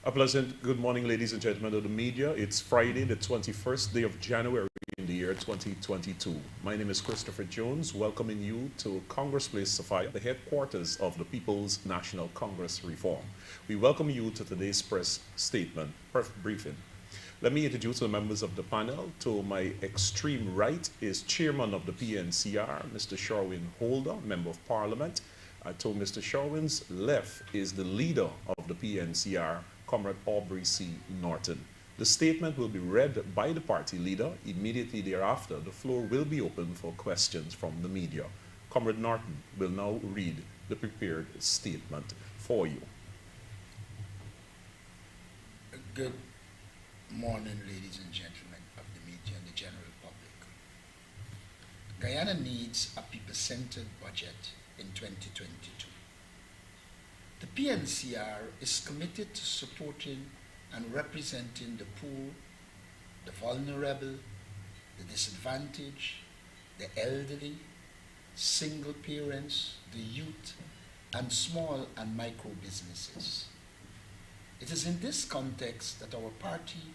A pleasant good morning, ladies and gentlemen of the media. It's Friday, the 21st day of January in the year 2022. My name is Christopher Jones, welcoming you to Congress Place, Sophia, the headquarters of the People's National Congress Reform. We welcome you to today's press statement, briefing. Let me introduce the members of the panel. To my extreme right is Chairman of the PNCR, Mr. Sherwin Holder, Member of Parliament. To Mr. Sherwin's left is the leader of the PNCR, Comrade Aubrey C. Norton. The statement will be read by the party leader. Immediately thereafter, the floor will be open for questions from the media. Comrade Norton will now read the prepared statement for you. Good morning, ladies and gentlemen of the media and the general public. Guyana needs a people-centered budget in 2022. The PNCR is committed to supporting and representing the poor, the vulnerable, the disadvantaged, the elderly, single parents, the youth, and small and micro businesses. It is in this context that our party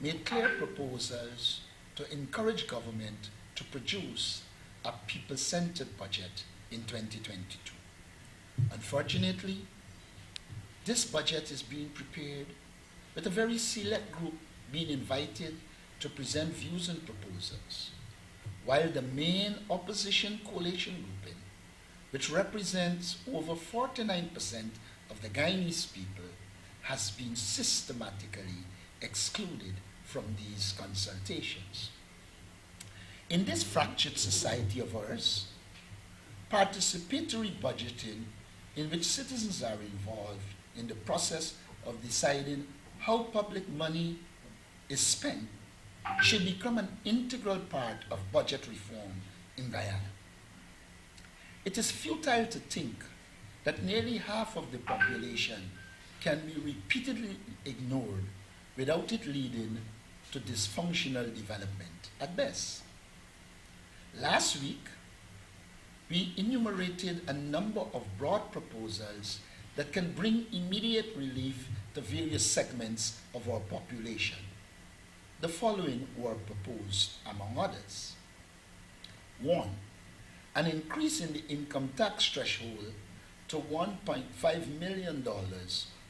made clear proposals to encourage government to produce a people-centered budget in 2022. Unfortunately, this budget is being prepared with a very select group being invited to present views and proposals, while the main opposition coalition grouping, which represents over 49% of the Guyanese people, has been systematically excluded from these consultations. In this fractured society of ours, participatory budgeting, in which citizens are involved in the process of deciding how public money is spent, should become an integral part of budget reform in Guyana. It is futile to think that nearly half of the population can be repeatedly ignored without it leading to dysfunctional development at best. Last week, we enumerated a number of broad proposals that can bring immediate relief to various segments of our population. The following were proposed, among others. 1. An increase in the income tax threshold to $1.5 million,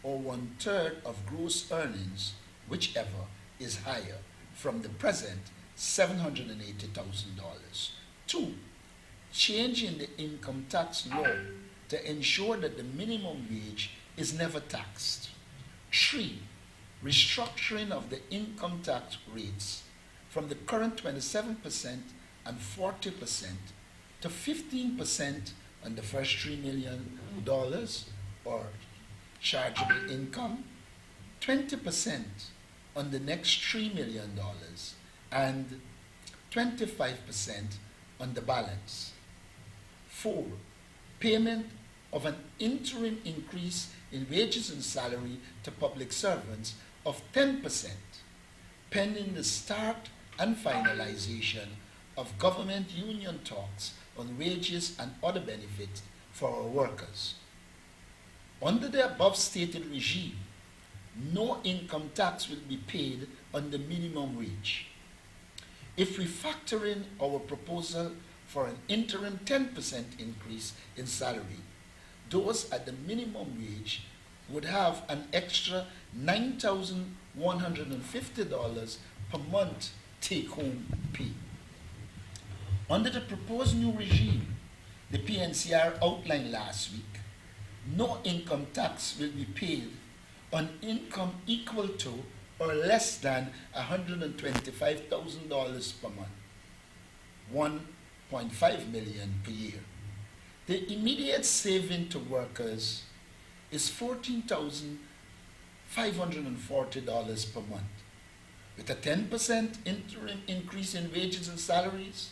or 1/3 of gross earnings, whichever is higher, from the present $780,000. 2. Change in the income tax law to ensure that the minimum wage is never taxed. 3. Restructuring of the income tax rates from the current 27% and 40% to 15% on the first $3 million or chargeable income, 20% on the next $3 million, and 25% on the balance. 4. Payment of an interim increase in wages and salary to public servants of 10%, pending the start and finalization of government union talks on wages and other benefits for our workers. Under the above stated regime, no income tax will be paid on the minimum wage. If we factor in our proposal for an interim 10% increase in salary, those at the minimum wage would have an extra $9,150 per month take-home pay. Under the proposed new regime, the PNCR outlined last week, no income tax will be paid on income equal to or less than $125,000 per month, $1.5 million per year. The immediate saving to workers is $14,540 per month. With a 10% interim increase in wages and salaries,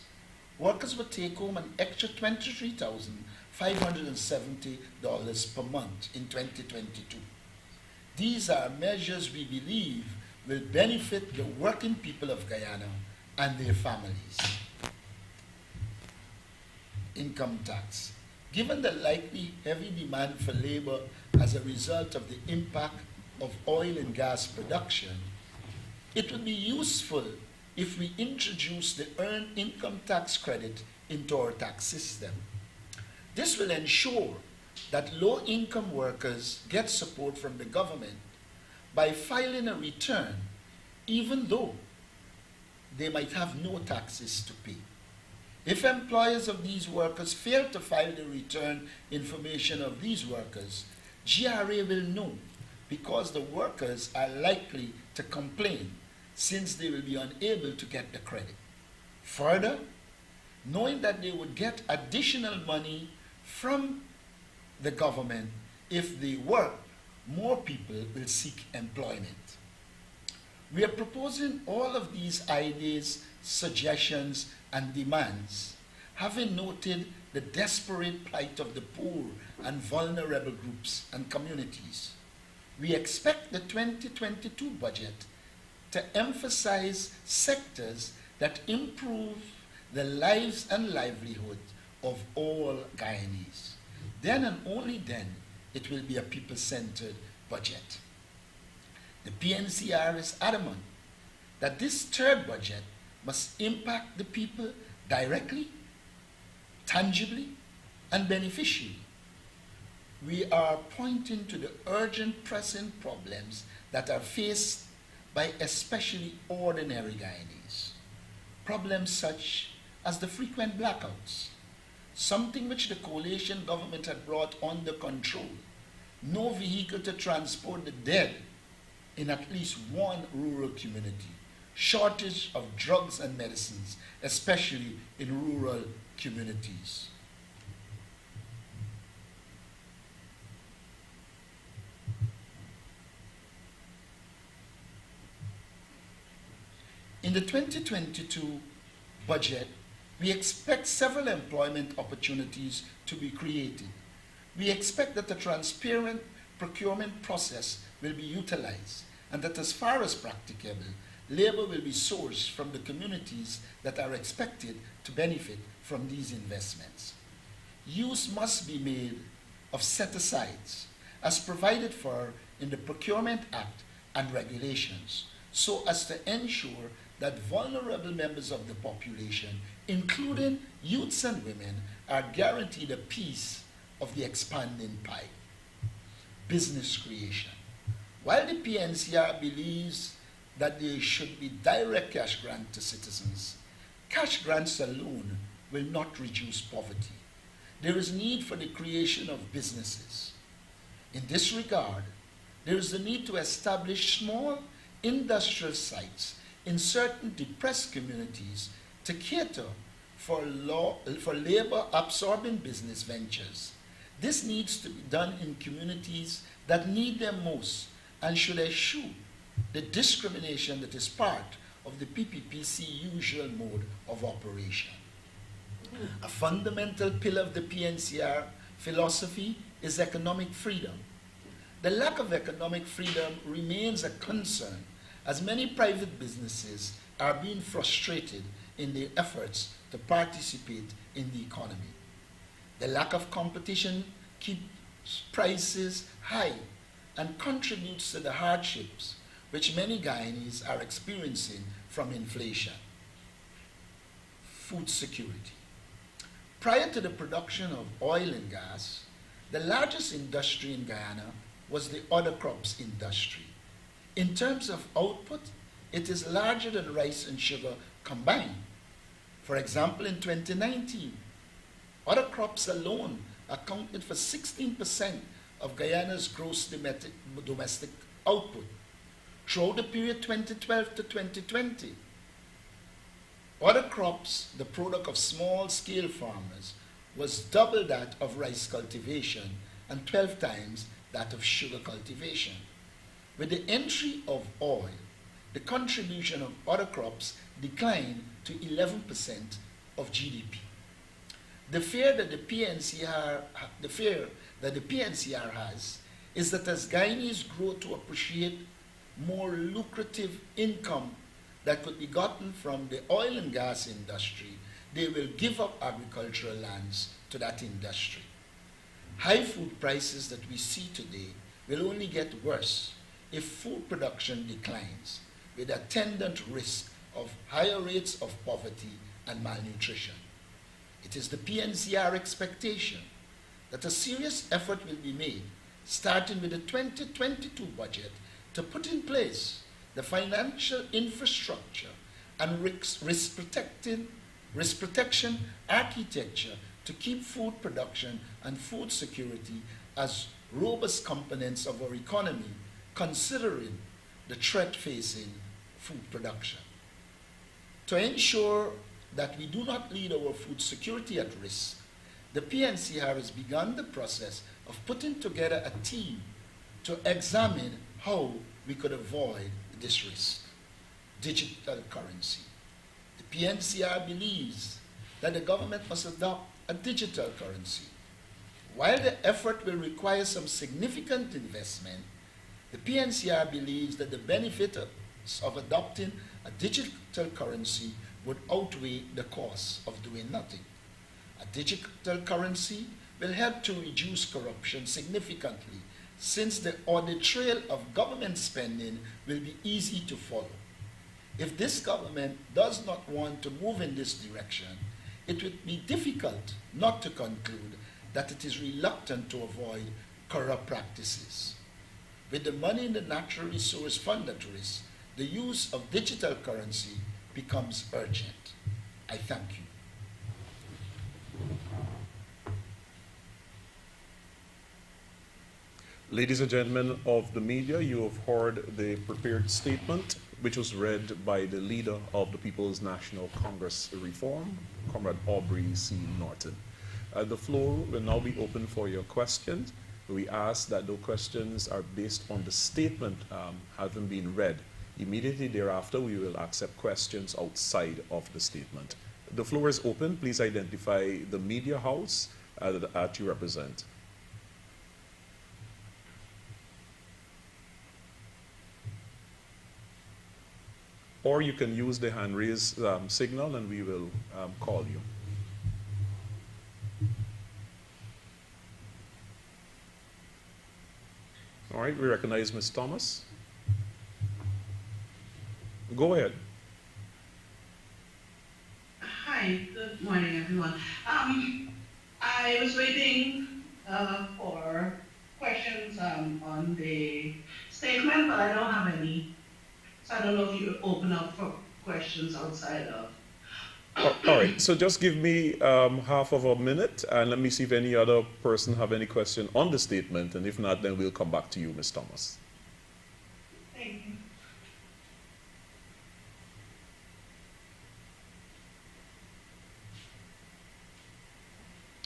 workers would take home an extra $23,570 per month in 2022. These are measures we believe will benefit the working people of Guyana and their families. Income tax. Given the likely heavy demand for labor as a result of the impact of oil and gas production, it would be useful if we introduce the earned income tax credit into our tax system. This will ensure that low-income workers get support from the government by filing a return, even though they might have no taxes to pay. If employers of these workers fail to file the return information of these workers, GRA will know, because the workers are likely to complain since they will be unable to get the credit. Further, knowing that they would get additional money from the government if they work, more people will seek employment. We are proposing all of these ideas, suggestions, and demands, having noted the desperate plight of the poor and vulnerable groups and communities. We expect the 2022 budget to emphasize sectors that improve the lives and livelihood of all Guyanese. Then and only then it will be a people-centered budget. The PNCR is adamant that this third budget must impact the people directly, tangibly, and beneficially. We are pointing to the urgent pressing problems that are faced by especially ordinary Guyanese. Problems such as the frequent blackouts, something which the coalition government had brought under control, no vehicle to transport the dead in at least one rural community, shortage of drugs and medicines, especially in rural communities. In the 2022 budget, we expect several employment opportunities to be created. We expect that the transparent procurement process will be utilized and that as far as practicable, labor will be sourced from the communities that are expected to benefit from these investments. Use must be made of set-asides as provided for in the Procurement Act and regulations, so as to ensure that vulnerable members of the population, including youths and women, are guaranteed a piece of the expanding pie. Business creation. While the PNCR believes that there should be direct cash grant to citizens, cash grants alone will not reduce poverty. There is need for the creation of businesses. In this regard, there is the need to establish small industrial sites in certain depressed communities to cater for labor-absorbing business ventures. This needs to be done in communities that need them most and should eschew the discrimination that is part of the PPPC usual mode of operation. A fundamental pillar of the PNCR philosophy is economic freedom. The lack of economic freedom remains a concern as many private businesses are being frustrated in their efforts to participate in the economy. The lack of competition keeps prices high and contributes to the hardships which many Guyanese are experiencing from inflation. Food security. Prior to the production of oil and gas, the largest industry in Guyana was the other crops industry. In terms of output, it is larger than rice and sugar combined. For example, in 2019, other crops alone accounted for 16% of Guyana's gross domestic output. Throughout the period 2012 to 2020, other crops, the product of small-scale farmers, was double that of rice cultivation and 12 times that of sugar cultivation. With the entry of oil, the contribution of other crops declined to 11% of GDP. The fear that the PNCR has is that as Guyanese grow to appreciate more lucrative income that could be gotten from the oil and gas industry, they will give up agricultural lands to that industry. High food prices that we see today will only get worse if food production declines, with attendant risk of higher rates of poverty and malnutrition. It is the PNCR expectation that a serious effort will be made, starting with the 2022 budget, to put in place the financial infrastructure and risk protection architecture to keep food production and food security as robust components of our economy, considering the threat facing food production. To ensure that we do not leave our food security at risk, the PNCR has begun the process of putting together a team to examine how we could avoid this risk. Digital currency. The PNCR believes that the government must adopt a digital currency. While the effort will require some significant investment, the PNCR believes that the benefits of adopting a digital currency would outweigh the cost of doing nothing. A digital currency will help to reduce corruption significantly, since the audit trail of government spending will be easy to follow. If this government does not want to move in this direction, it would be difficult not to conclude that it is reluctant to avoid corrupt practices. With the money in the Natural Resource Fund at risk, the use of digital currency becomes urgent. I thank you. Ladies and gentlemen of the media, you have heard the prepared statement, which was read by the leader of the People's National Congress Reform, Comrade Aubrey C. Norton. The floor will now be open for your questions. We ask that the questions are based on the statement having been read. Immediately thereafter, we will accept questions outside of the statement. The floor is open. Please identify the media house that you represent. Or you can use the hand raise signal and we will call you. All right, we recognize Ms. Thomas. Go ahead. Hi, good morning, everyone. I was waiting for questions on the statement, but I don't have any. So I don't know if you open up for questions outside of. All right, so just give me half of a minute and let me see if any other person have any question on the statement, and if not, then we'll come back to you, Ms. Thomas. Thank you.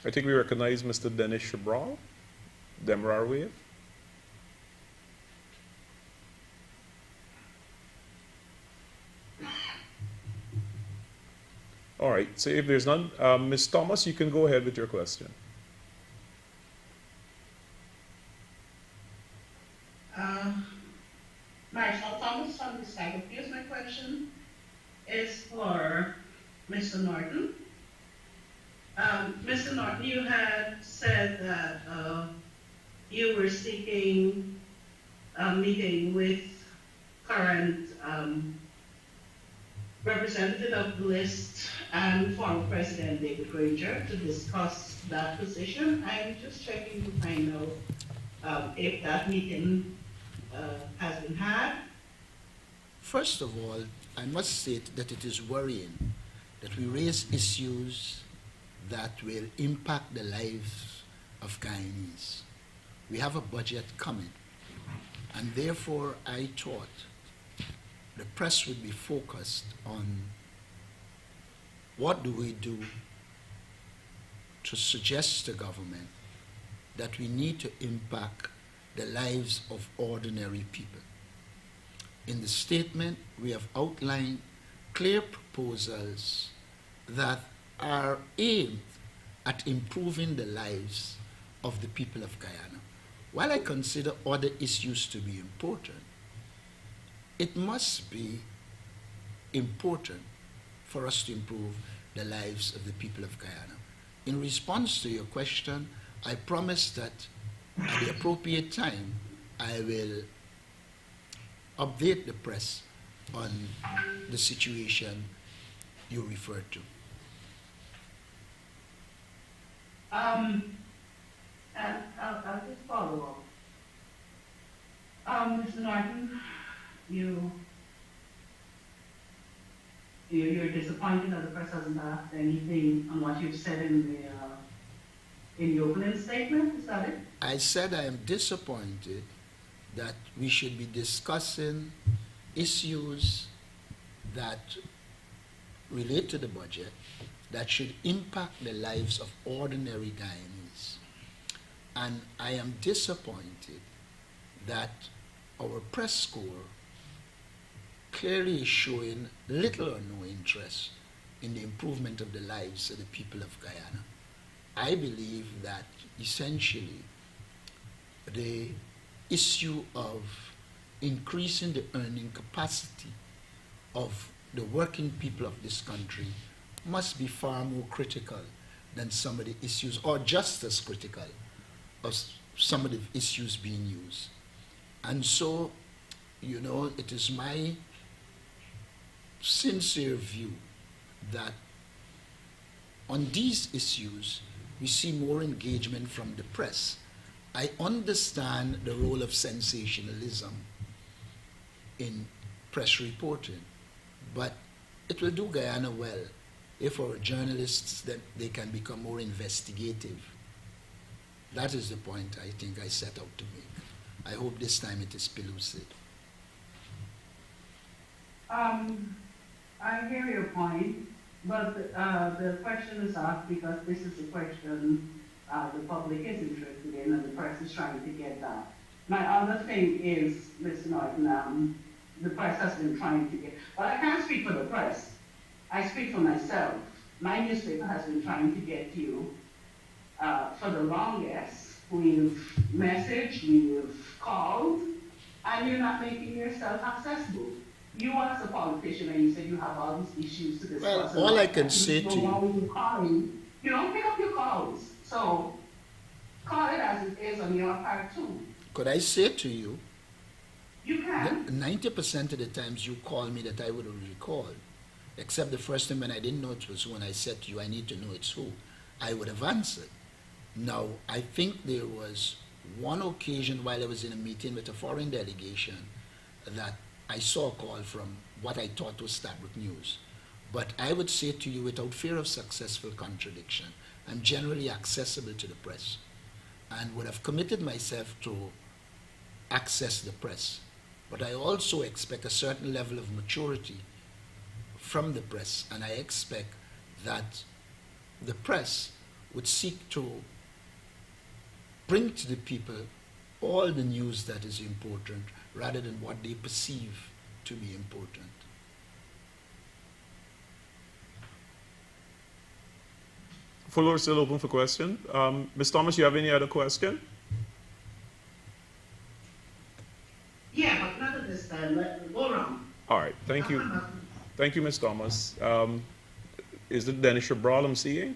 I think we recognize Mr. Dennis Shabral, Demrar Wave. All right, so if there's none, Ms. Thomas, you can go ahead with your question. Marshall Thomas from the Stag Abuse. My question is for Mr. Norton. Mr. Norton, you had said that you were seeking a meeting with current representative of the list and former President David Granger to discuss that position. I'm just checking to find out if that meeting has been had. First of all, I must state that it is worrying that we raise issues that will impact the lives of Guyanese. We have a budget coming, and therefore I thought the press would be focused on what do we do to suggest to government that we need to impact the lives of ordinary people. In the statement, we have outlined clear proposals that are aimed at improving the lives of the people of Guyana. While I consider other issues to be important, it must be important for us to improve the lives of the people of Guyana. In response to your question, I promise that at the appropriate time, I will update the press on the situation you referred to. And I'll just follow up. Mr. Norton, you're disappointed that the press hasn't asked anything on what you've said in the opening statement, is that it? I said I am disappointed that we should be discussing issues that relate to the budget that should impact the lives of ordinary Guyanese. And I am disappointed that our press score clearly is showing little or no interest in the improvement of the lives of the people of Guyana. I believe that essentially the issue of increasing the earning capacity of the working people of this country must be far more critical than some of the issues, or just as critical of some of the issues being used. And so, you know, it is my sincere view that on these issues, we see more engagement from the press. I understand the role of sensationalism in press reporting, but it will do Guyana well if our journalists, that they can become more investigative. That is the point I think I set out to make. I hope this time it is pellucid. I hear your point, but the question is asked because this is a question the public is interested in and the press is trying to get that. My other thing is, Mr. Norton, the press has been trying to get, well, I can't speak for the press. I speak for myself. My newspaper has been trying to get you for the longest. We've messaged, we've called, and you're not making yourself accessible. You as a politician, and you said you have all these issues to discuss. Well, all I can say to you don't pick up your calls. So call it as it is on your part too. Could I say to you, you can. 90% of the times you call me that I would have recalled, except the first time when I didn't know it was who, and I said to you, I need to know it's who, I would have answered. Now, I think there was one occasion while I was in a meeting with a foreign delegation that I saw a call from what I thought was Stabrook News. But I would say to you, without fear of successful contradiction, I'm generally accessible to the press and would have committed myself to access the press. But I also expect a certain level of maturity from the press, and I expect that the press would seek to bring to the people all the news that is important rather than what they perceive to be important. Floor is still open for question. Ms. Thomas, you have any other question? Yeah, but not at this time. Let go around. All right, thank you. Thank you, Ms. Thomas. Is it Dennis Shabral I'm seeing?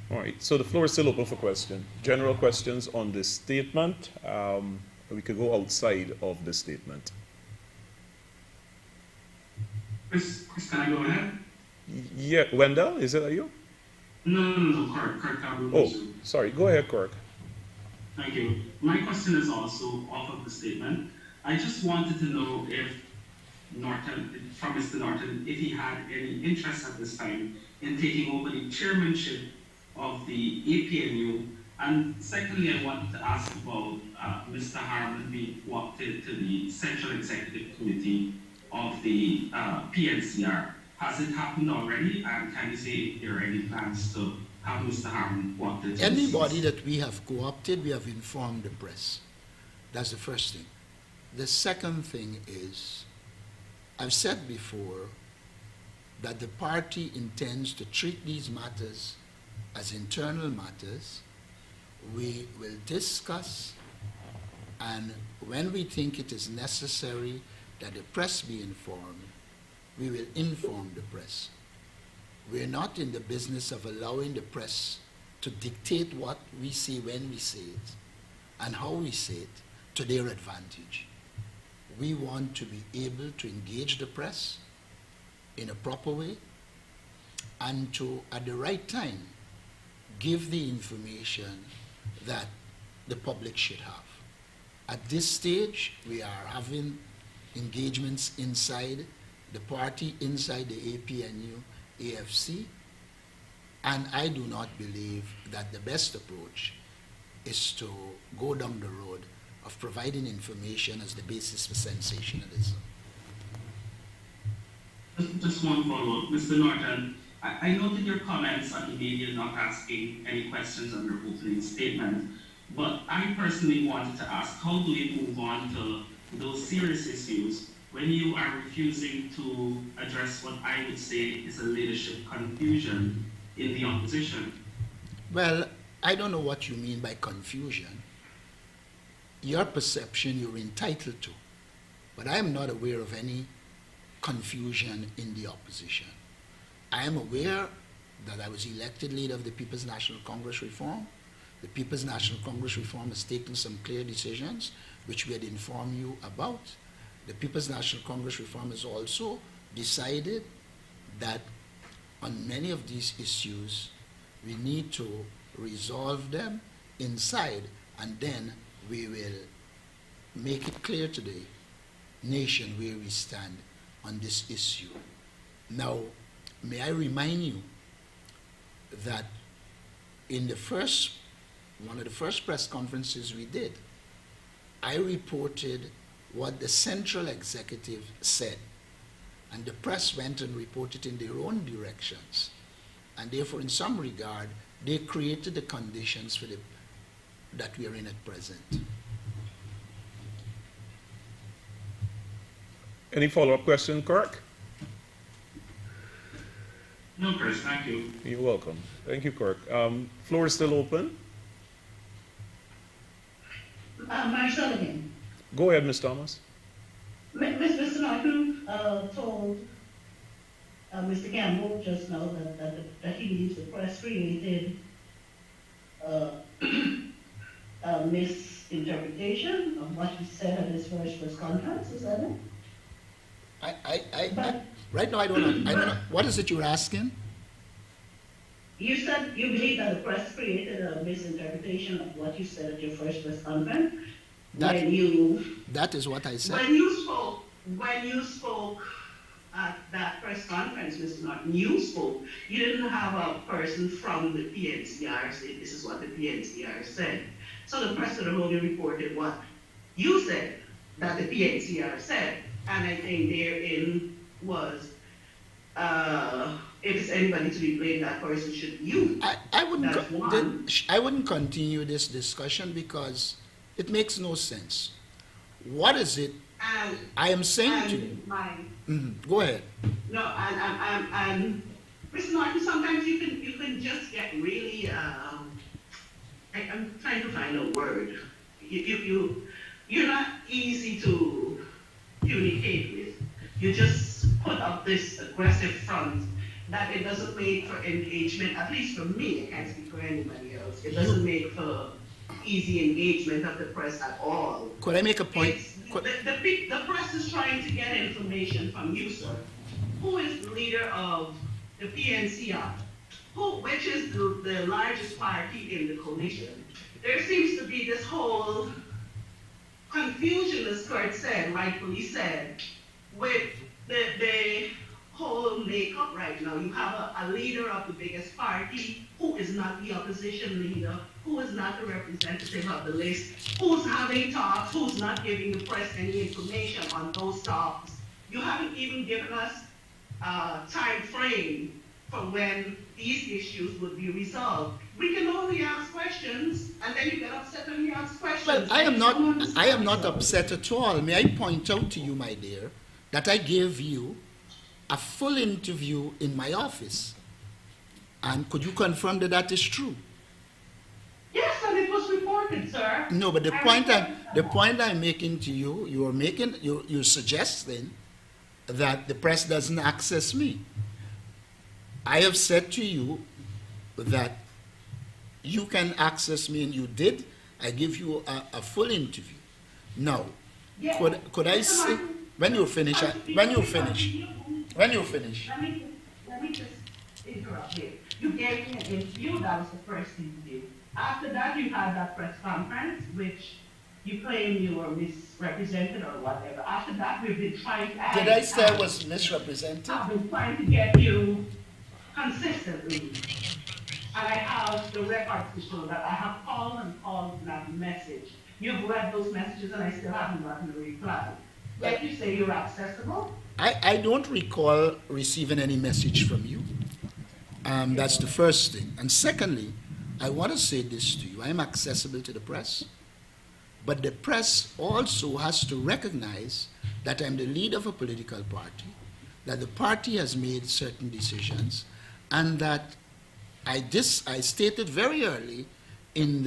All right, so the floor is still open for question. General questions on this statement. We could go outside of the statement. Chris, can I go ahead? Yeah, Wendell, is it you? No, Kirk. Oh, sorry, go ahead, Kirk. Thank you. My question is also off of the statement. I just wanted to know if Norton, from Mr. Norton, if he had any interest at this time in taking over the chairmanship of the APNU. And secondly, I wanted to ask about Mr. Harmon being walked into the Central Executive Committee of the PNCR. Has it happened already? And can you say if there are any plans to have Mr. Harmon walked into Anybody that we have co-opted, we have informed the press. That's the first thing. The second thing is, I've said before that the party intends to treat these matters as internal matters. We will discuss, and when we think it is necessary that the press be informed, we will inform the press. We're not in the business of allowing the press to dictate what we say, when we say it, and how we say it to their advantage. We want to be able to engage the press in a proper way and to, at the right time, give the information that the public should have. At this stage, we are having engagements inside the party, inside the APNU, AFC, and I do not believe that the best approach is to go down the road of providing information as the basis for sensationalism. Just one follow-up. Mr. Norton, I noted your comments on the media not asking any questions on your opening statement, but I personally wanted to ask, how do we move on to those serious issues when you are refusing to address what I would say is a leadership confusion in the opposition? Well, I don't know what you mean by confusion. Your perception you're entitled to, but I am not aware of any confusion in the opposition. I am aware that I was elected leader of the People's National Congress Reform. The People's National Congress Reform has taken some clear decisions, which we had informed you about. The People's National Congress Reform has also decided that on many of these issues, we need to resolve them inside, and then we will make it clear to the nation where we stand on this issue. Now, may I remind you that in one of the first press conferences we did, I reported what the central executive said, and the press went and reported in their own directions, and therefore in some regard they created the conditions for that we are in at present. Any follow-up question, Kirk? No, Chris, thank you. You're welcome. Thank you, Kirk. Floor is still open. Marshall again. Go ahead, Ms. Thomas. Mr. Norton told Mr. Campbell just now that he believes the press created a misinterpretation of what he said at his first press conference. Is that it? Right now, I don't know. What is it you're asking? You said you believe that the press created a misinterpretation of what you said at your first press conference. That is what I said. When you spoke at that press conference, Mr. Norton, you spoke. You didn't have a person from the PNCR say this is what the PNCR said. So the press would have only reported what you said that the PNCR said. And I think therein was, if it's anybody to be blamed, that person should be you. I wouldn't continue this discussion because it makes no sense. What is it I am saying to you? Go ahead. No, and Mr. Norton, sometimes you can just get really, I'm trying to find a word. You're not easy to communicate with. You just put up this aggressive front that it doesn't make for engagement, at least for me, I can't speak for anybody else. It doesn't make for easy engagement of the press at all. Could I make a point? The press is trying to get information from you, sir. Who is the leader of the PNCR? Which is the largest party in the coalition? There seems to be this whole confusion, as Kurt said, rightfully said, with the whole makeup right now. You have a leader of the biggest party who is not the opposition leader, who is not the representative of the list, who's having talks, who's not giving the press any information on those talks. You haven't even given us a time frame for when these issues would be resolved. We can only ask questions, and then you get upset when you ask questions. Well, I am not upset at all. May I point out to you, my dear, that I gave you a full interview in my office. And could you confirm that that is true? Yes, and it was reported, sir. No, but the point I'm making to you, you're suggesting that the press doesn't access me. I have said to you that you can access me, and you did. I give you a full interview. Now, Yeah. could I say, when you finish, when you finish. Let me just interrupt you. You gave me an interview, that was the first interview. After that, you had that press conference, which you claim you were misrepresented or whatever. After that, we've been trying to Did I say I was misrepresented? I've been trying to get you consistently. And I have the records to show that I have called and called that message. You've read those messages and I still haven't gotten a reply. Yet you say you're accessible? I don't recall receiving any message from you. That's the first thing. And secondly, I want to say this to you. I am accessible to the press, but the press also has to recognize that I'm the leader of a political party, that the party has made certain decisions, and that I stated very early in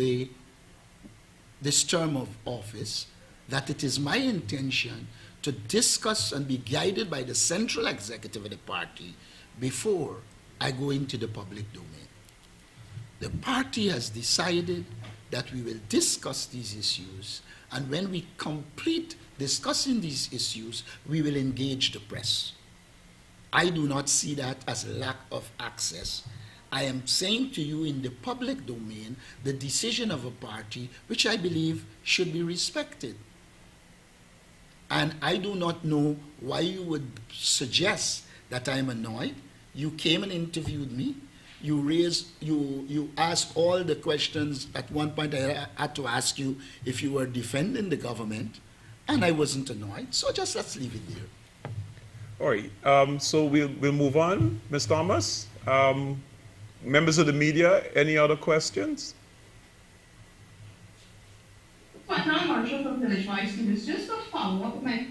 this term of office that it is my intention to discuss and be guided by the central executive of the party before I go into the public domain. The party has decided that we will discuss these issues, and when we complete discussing these issues, we will engage the press. I do not see that as a lack of access. I am saying to you in the public domain the decision of a party which I believe should be respected. And I do not know why you would suggest that I'm annoyed. You came and interviewed me. You asked all the questions. At one point I had to ask you if you were defending the government, and I wasn't annoyed. So just let's leave it there. All right, so we'll move on. Ms. Thomas, members of the media, any other questions? Now, Marshall from Village Voice News, just to follow up with my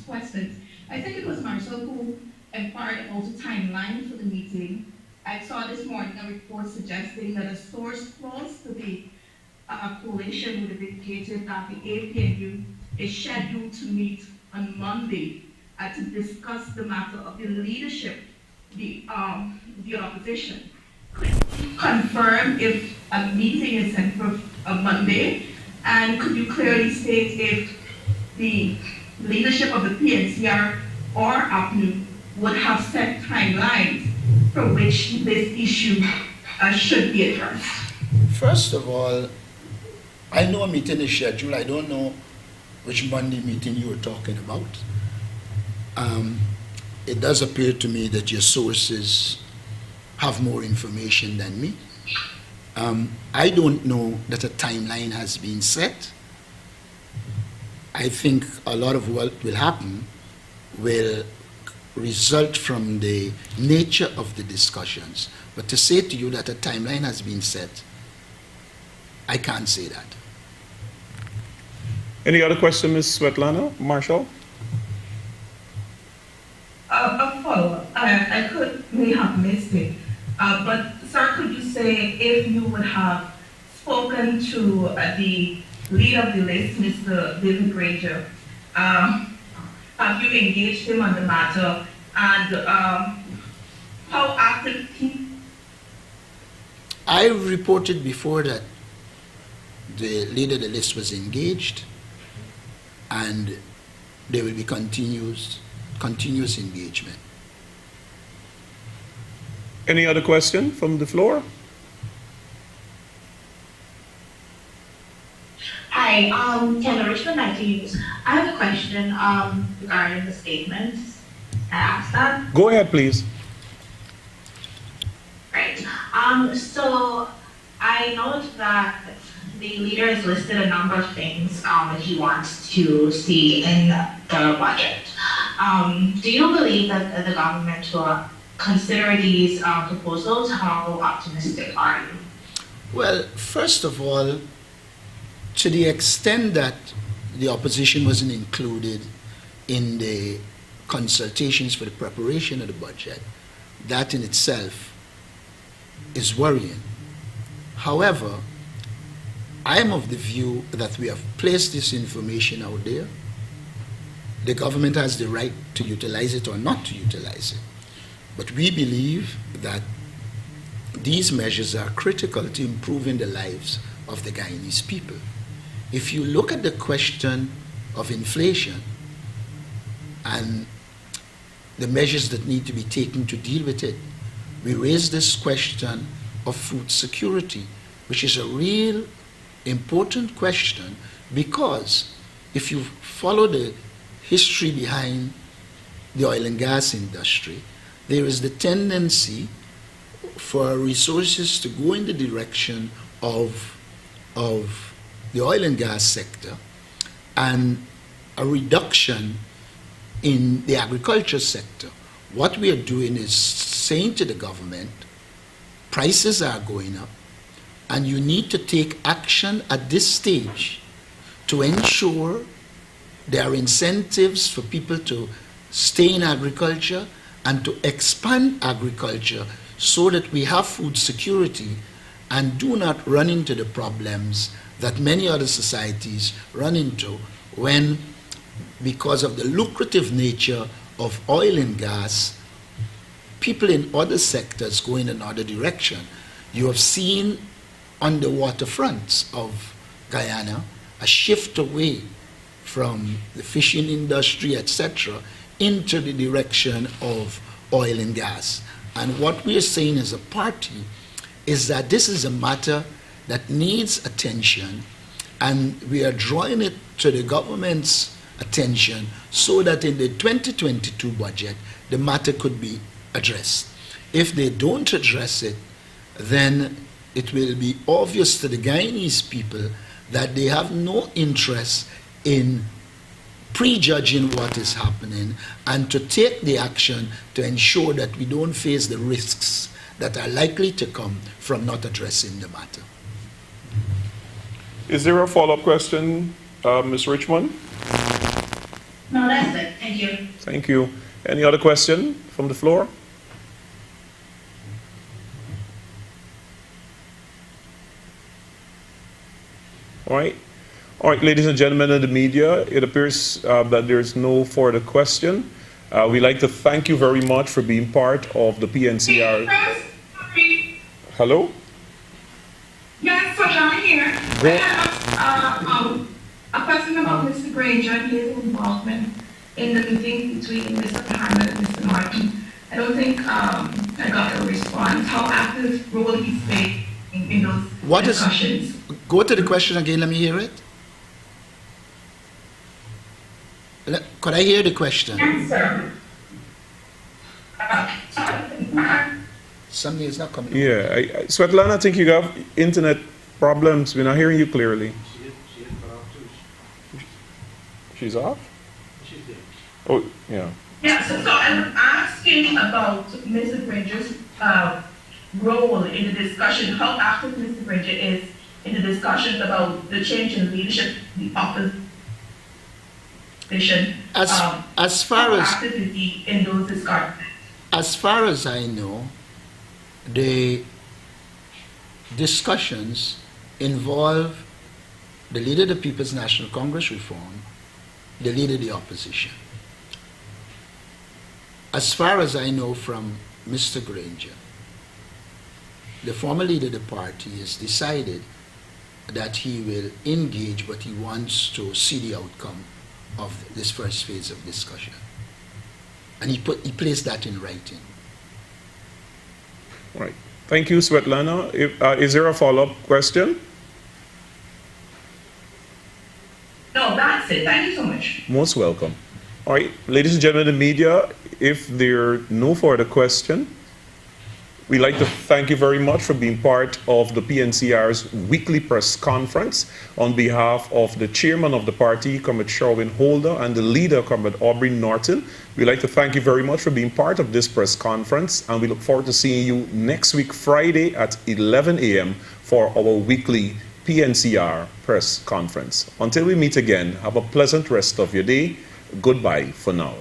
questions. I think it was Marshall who inquired about the timeline for the meeting. I saw this morning a report suggesting that a source close to the coalition would have indicated that the APNU is scheduled to meet on Monday to discuss the matter of the leadership, the opposition. Confirm if a meeting is set for a Monday, and could you clearly state if the leadership of the PNCR or APNU would have set timelines for which this issue should be addressed? First of all, I know a meeting is scheduled. I don't know which Monday meeting you were talking about. It does appear to me that your sources have more information than me. I don't know that a timeline has been set. I think a lot of what will happen will result from the nature of the discussions. But to say to you that a timeline has been set, I can't say that. Any other question, Ms. Svetlana? Marshall? A follow-up. I may have missed it, but sir, could you say if you would have spoken to the leader of the list, Mr. David Granger, have you engaged him on the matter, and how active he? I reported before that the leader of the list was engaged, and there will be continuous engagement. Any other question from the floor? Hi, Kendall Richmond, 19 News. I have a question regarding the statements. I asked that. Go ahead, please. Right. So I noticed that the leader has listed a number of things that he wants to see in the budget. Do you believe that the government will consider these proposals? How optimistic are you? Well, first of all, to the extent that the opposition wasn't included in the consultations for the preparation of the budget, that in itself is worrying. However, I am of the view that we have placed this information out there, the government has the right to utilize it or not to utilize it. But we believe that these measures are critical to improving the lives of the Guyanese people. If you look at the question of inflation and the measures that need to be taken to deal with it, we raise this question of food security, which is a real important question, because if you follow the history behind the oil and gas industry, there is the tendency for resources to go in the direction of the oil and gas sector and a reduction in the agriculture sector. What we are doing is saying to the government, prices are going up, and you need to take action at this stage to ensure there are incentives for people to stay in agriculture and to expand agriculture so that we have food security and do not run into the problems that many other societies run into when, because of the lucrative nature of oil and gas, people in other sectors go in another direction. You have seen on the waterfronts of Guyana a shift away from the fishing industry, etc., into the direction of oil and gas. And what we are saying as a party is that this is a matter that needs attention, and we are drawing it to the government's attention so that in the 2022 budget, the matter could be addressed. If they don't address it, then it will be obvious to the Guyanese people that they have no interest in prejudging what is happening and to take the action to ensure that we don't face the risks that are likely to come from not addressing the matter. Is there a follow-up question, Ms. Richmond? No, that's it. Thank you. Thank you. Any other question from the floor? All right. All right, ladies and gentlemen of the media, it appears that there's no further question. We'd like to thank you very much for being part of the PNCR. Hello? Yes, so down here. Go. I have a question about Mr. Granger and his involvement in the meeting between Mr. Palmer and Mr. Norton. I don't think I got a response. How active role he's playing in those discussions? Go to the question again, let me hear it. Could I hear the question? Yes, sir. Something is not coming. Yeah, Svetlana, I think you have internet problems. We're not hearing you clearly. She's off? She's there. Oh, yeah. Yeah, so I'm asking about Mr. Granger's role in the discussion, how active Mr. Granger is in the discussion about the change in leadership, the opposition. As far as activity in those discussions. As far as I know, the discussions involve the leader of the People's National Congress reform, the leader of the opposition. As far as I know from Mr. Granger, the former leader of the party has decided that he will engage, but he wants to see the outcome of this first phase of discussion. And he placed that in writing. All right. Thank you, Svetlana. Is there a follow-up question? No, that's it. Thank you so much. Most welcome. All right, ladies and gentlemen of the media, if there are no further questions, we'd like to thank you very much for being part of the PNCR's weekly press conference. On behalf of the chairman of the party, Comrade Sherwin Holder, and the leader, Comrade Aubrey Norton, we'd like to thank you very much for being part of this press conference, and we look forward to seeing you next week, Friday at 11 a.m. for our weekly PNCR press conference. Until we meet again, have a pleasant rest of your day. Goodbye for now.